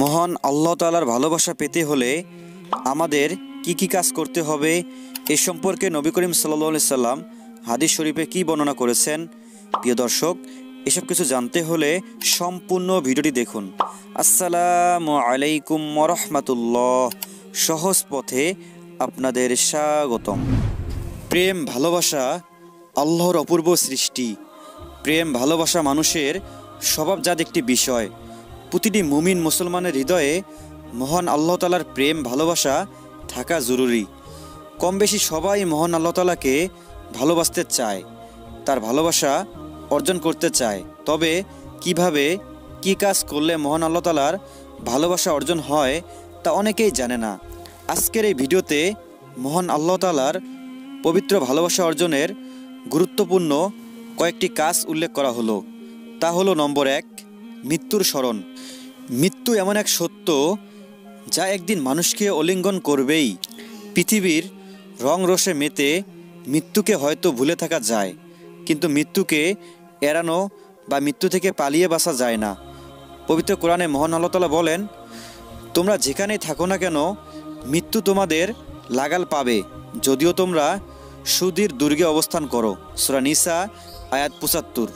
মহান আল্লাহ তাআলার ভালোবাসা পেতে হলে আমাদের কি কি কাজ করতে হবে এ সম্পর্কে নবী করিম সাল্লাল্লাহু আলাইহি সাল্লাম হাদিস শরীফে কি বর্ণনা করেছেন। প্রিয় দর্শক, এসব কিছু জানতে হলে সম্পূর্ণ ভিডিওটি দেখুন। আসসালামু আলাইকুম ওয়া রাহমাতুল্লাহ। সহজ পথে আপনাদের স্বাগতম। প্রেম ভালোবাসা আল্লাহর অপূর্ব সৃষ্টি। প্রেম ভালোবাসা মানুষের স্বভাবজাত একটি বিষয়। প্রতিটি মুমিন মুসলমানের হৃদয়ে মহান আল্লাহ তাআলার প্রেম ভালোবাসা থাকা জরুরি। কম বেশি সবাই মহান আল্লাহ তাআলাকে ভালোবাসতে চায়, তার ভালোবাসা অর্জন করতে চায়। তবে কিভাবে কি কাজ করলে মহান আল্লাহ তাআলার ভালোবাসা অর্জন হয় তা অনেকেই জানে না। আজকের এই ভিডিওতে মহান আল্লাহ তাআলার পবিত্র ভালোবাসা অর্জনের গুরুত্বপূর্ণ কয়েকটি কাজ উল্লেখ করা হলো। তা হলো নম্বর 1, মৃত্যুর স্মরণ। মৃত্যু এমন এক সত্য যা একদিন মানুষকে আলিঙ্গন করবেই। পৃথিবীর রং রসে মেতে মৃত্যুকে হয়তো ভুলে থাকা যায়, কিন্তু মৃত্যুকে এড়ানো বা মৃত্যু থেকে পালিয়ে বাঁচা যায় না। পবিত্র কোরআনে মহান আল্লাহ তাআলা বলেন, তোমরা যেখানেই থাকো না কেন মৃত্যু তোমাদের লাগাল পাবে, যদিও তোমরা সুদূর দুর্গে অবস্থান করো। সূরা নিসা আয়াত ৭৫।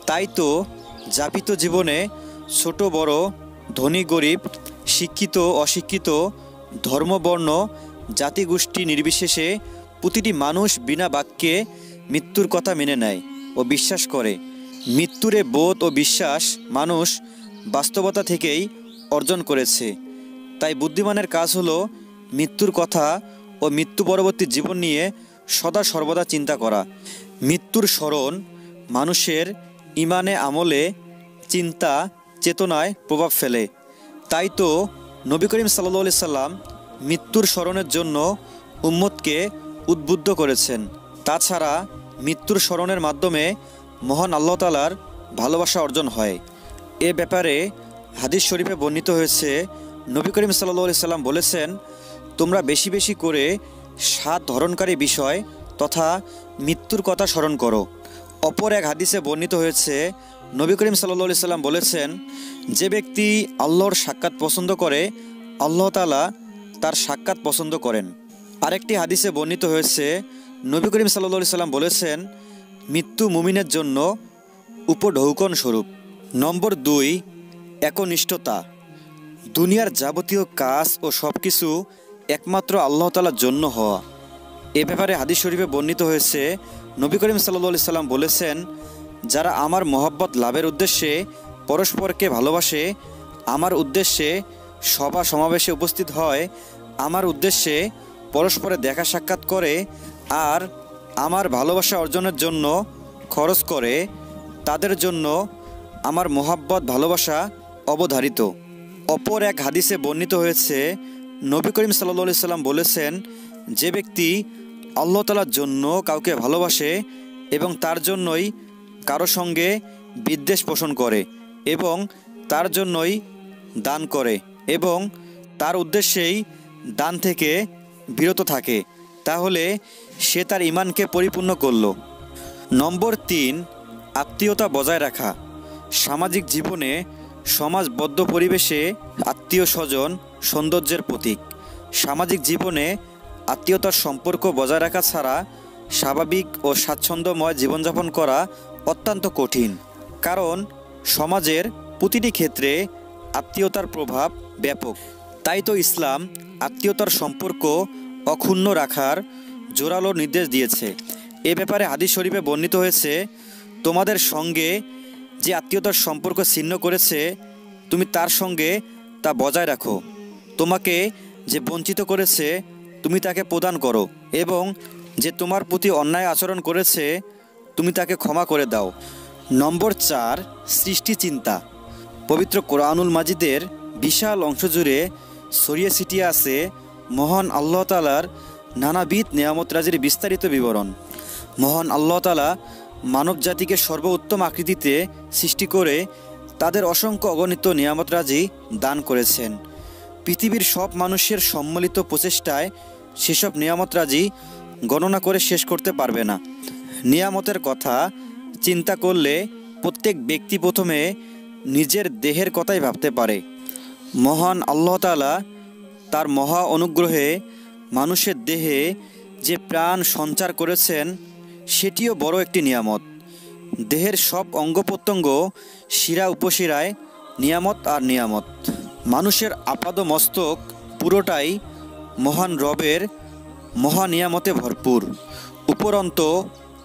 তাই তো যাপিত জীবনে ছোট বড়, ধনী গরিব, শিক্ষিত অশিক্ষিত, ধর্ম বর্ণ জাতিগোষ্ঠী নির্বিশেষে প্রতিটি মানুষ বিনা বাক্যে মৃত্যুর কথা মেনে নেয় ও বিশ্বাস করে। মৃত্যুরে বোধ ও বিশ্বাস মানুষ বাস্তবতা থেকেই অর্জন করেছে। তাই বুদ্ধিমানের কাজ হলো মৃত্যুর কথা ও মৃত্যু পরবর্তী জীবন নিয়ে সদা সর্বদা চিন্তা করা। মৃত্যুর স্মরণ মানুষের ইমানে, আমলে, চিন্তা চেতনায় প্রভাব ফেলে। তাই তো নবী করিম সাল্লাল্লাহু আলাইহি সাল্লাম মৃত্যুর স্মরণের জন্য উম্মতকে উদ্বুদ্ধ করেছেন। তাছাড়া মৃত্যুর স্মরণের মাধ্যমে মহান আল্লাহ তাআলার ভালোবাসা অর্জন হয়। এ ব্যাপারে হাদিস শরীফে বর্ণিত হয়েছে, নবী করিম সাল্লাল্লাহু আলাইহি সাল্লাম বলেছেন, তোমরা বেশি বেশি করে 7 ধরনকারী বিষয় তথা মৃত্যুর কথা স্মরণ করো। অপর এক হাদিসে বর্ণিত হয়েছে, নবী করিম সাল্লাল্লাহু আলাইহি সাল্লাম বলেছেন, যে ব্যক্তি আল্লাহর সাক্ষাৎ পছন্দ করে আল্লাহ তাআলা তার সাক্ষাৎ পছন্দ করেন। আরেকটি হাদিসে বর্ণিত হয়েছে, নবী করিম সাল্লাল্লাহু আলাইহি সাল্লাম বলেছেন, মৃত্যু মুমিনের জন্য উপঢৌকন স্বরূপ। নম্বর 2, একনিষ্ঠতা। দুনিয়ার যাবতীয় কাজ ও সব কিছু একমাত্র আল্লাহ তাআলার জন্য হওয়া। এ ব্যাপারে হাদিস শরীফে বর্ণিত হয়েছে, নবী করিম সাল্লাল্লাহু আলাইহি সাল্লাম বলেছেন, যারা আমার মহব্বত লাভের উদ্দেশ্যে পরস্পরকে ভালোবাসে, আমার উদ্দেশ্যে সভা সমাবেশে উপস্থিত হয়, আমার উদ্দেশ্যে পরস্পরে দেখা সাক্ষাৎ করে আর আমার ভালোবাসা অর্জনের জন্য খরচ করে, তাদের জন্য আমার মহব্বত ভালোবাসা অবধারিত। অপর এক হাদিসে বর্ণিত হয়েছে, নবী করিম সাল্লাল্লাহু আলাইহি সাল্লাম বলেছেন, যে ব্যক্তি আল্লাহ তাআলার জন্য কাউকে ভালোবাসে এবং তার জন্যই কারো সঙ্গে বিদ্বেষ পোষণ করে এবং তার জন্যই দান করে এবং তার উদ্দেশ্যেই দান থেকে বিরত থাকে, তাহলে সে তার ঈমানকে পরিপূর্ণ করল। নম্বর 3, আত্মীয়তা বজায় রাখা। সামাজিক জীবনে সমাজবদ্ধ পরিবেশে আত্মীয় স্বজন সৌন্দর্যের প্রতীক। সামাজিক জীবনে আত্মীয়তার সম্পর্ক বজায় রাখা ছাড়া স্বাভাবিক ও স্বাচ্ছন্দ্যময় জীবনযাপন করা অত্যন্ত কঠিন, কারণ সমাজের প্রতিটি ক্ষেত্রে আত্মীয়তার প্রভাব ব্যাপক। তাই তো ইসলাম আত্মীয়তার সম্পর্ক অক্ষুণ্ণ রাখার জোরালো নির্দেশ দিয়েছে। এ ব্যাপারে হাদিস শরীফে বর্ণিত হয়েছে, তোমাদের সঙ্গে যে আত্মীয়তার সম্পর্ক ছিন্ন করেছে তুমি তার সঙ্গে তা বজায় রাখো। তোমাকে যে বঞ্চিত করেছে তুমি তাকে প্রদান করো এবং যে তোমার প্রতি অন্যায় আচরণ করেছে তুমি তাকে ক্ষমা করে দাও। নম্বর 4, সৃষ্টি চিন্তা। পবিত্র কোরআনুল মাজিদের বিশাল অংশ জুড়ে ছড়িয়ে ছিটিয়ে আছে মহান আল্লাহ তাআলার নানাবিধ নেয়ামতরাজির বিস্তারিত বিবরণ। মহান আল্লাহ তাআলা মানব জাতিকে সর্বোত্তম আকৃতিতে সৃষ্টি করে তাদের অসংখ্য অগণিত নেয়ামতরাজি দান করেছেন। পৃথিবীর সব মানুষের সম্মিলিত প্রচেষ্টায় সেসব নেয়ামতরাজি গণনা করে শেষ করতে পারবে না। নিয়ামতের কথা চিন্তা করলে প্রত্যেক ব্যক্তি প্রথমে নিজের দেহের কথাই ভাবতে পারে। মহান আল্লাহ তাআলা তার মহা অনুগ্রহে মানুষের দেহে যে প্রাণ সঞ্চার করেছেন সেটিও বড় একটি নিয়ামত। দেহের সব অঙ্গ প্রত্যঙ্গ শিরা উপশিরায় নিয়ামত আর নিয়ামত। মানুষের আপাদ মস্তক পুরোটাই মহান রবের মহা নিয়ামতে ভরপুর। উপরন্ত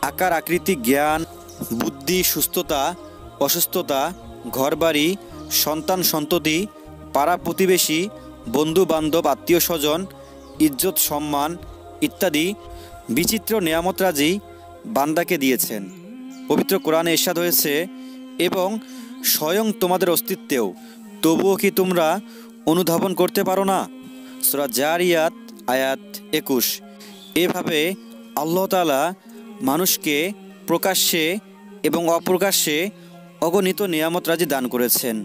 আকার আকৃতি, জ্ঞান, বুদ্ধি, সুস্থতা, অসুস্থতা, ঘরবাড়ি, সন্তান সন্ততি, পাড়া প্রতিবেশী, বন্ধু বান্ধব, আত্মীয় স্বজন, ইজ্জত সম্মান ইত্যাদি বিচিত্র নিয়ামতরাজি বান্দাকে দিয়েছেন। পবিত্র কোরআনে ইরশাদ হয়েছে, এবং স্বয়ং তোমাদের অস্তিত্বেও তবুও কি তোমরা অনুধাবন করতে পারো না? সূরা জারিয়াত আয়াত 21। এভাবে আল্লাহ তাআলা মানুষকে প্রকাশ্যে এবং অপ্রকাশ্যে অগণিত নিয়ামতরাজি দান করেছেন।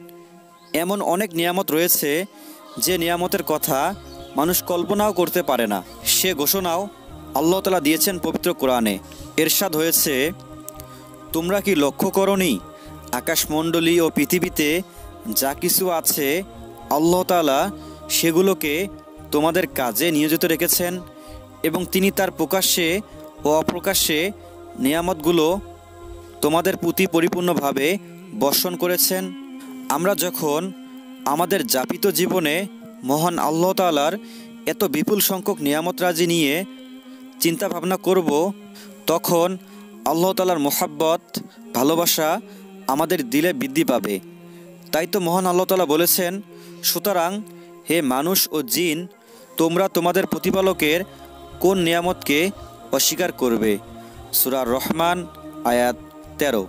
এমন অনেক নিয়ামত রয়েছে যে নিয়ামতের কথা মানুষ কল্পনাও করতে পারে না। সে ঘোষণাও আল্লাহ তাআলা দিয়েছেন পবিত্র কোরআনে। ইরশাদ হয়েছে, তোমরা কি লক্ষ্য করনি আকাশমণ্ডলী ও পৃথিবীতে যা কিছু আছে আল্লাহ তাআলা সেগুলোকে তোমাদের কাজে নিয়োজিত রেখেছেন এবং তিনি তার প্রকাশ্যে ও অপ্রকাশ্যে নিয়ামতগুলো তোমাদের প্রতি পরিপূর্ণভাবে বর্ষণ করেছেন। আমরা যখন আমাদের যাপিত জীবনে মহান আল্লাহ তাআলার এত বিপুল সংখ্যক নিয়ামতরাজি নিয়ে চিন্তা ভাবনা করব, তখন আল্লাহ তাআলার মোহাব্বত, ভালোবাসা আমাদের দিলে বৃদ্ধি পাবে। তাই তো মহান আল্লাহ তাআলা বলেছেন, সুতরাং হে মানুষ ও জিন, তোমরা তোমাদের প্রতিপালকের কোন নিয়ামতকে অস্বীকার করবে? সূরা রহমান আয়াত 13।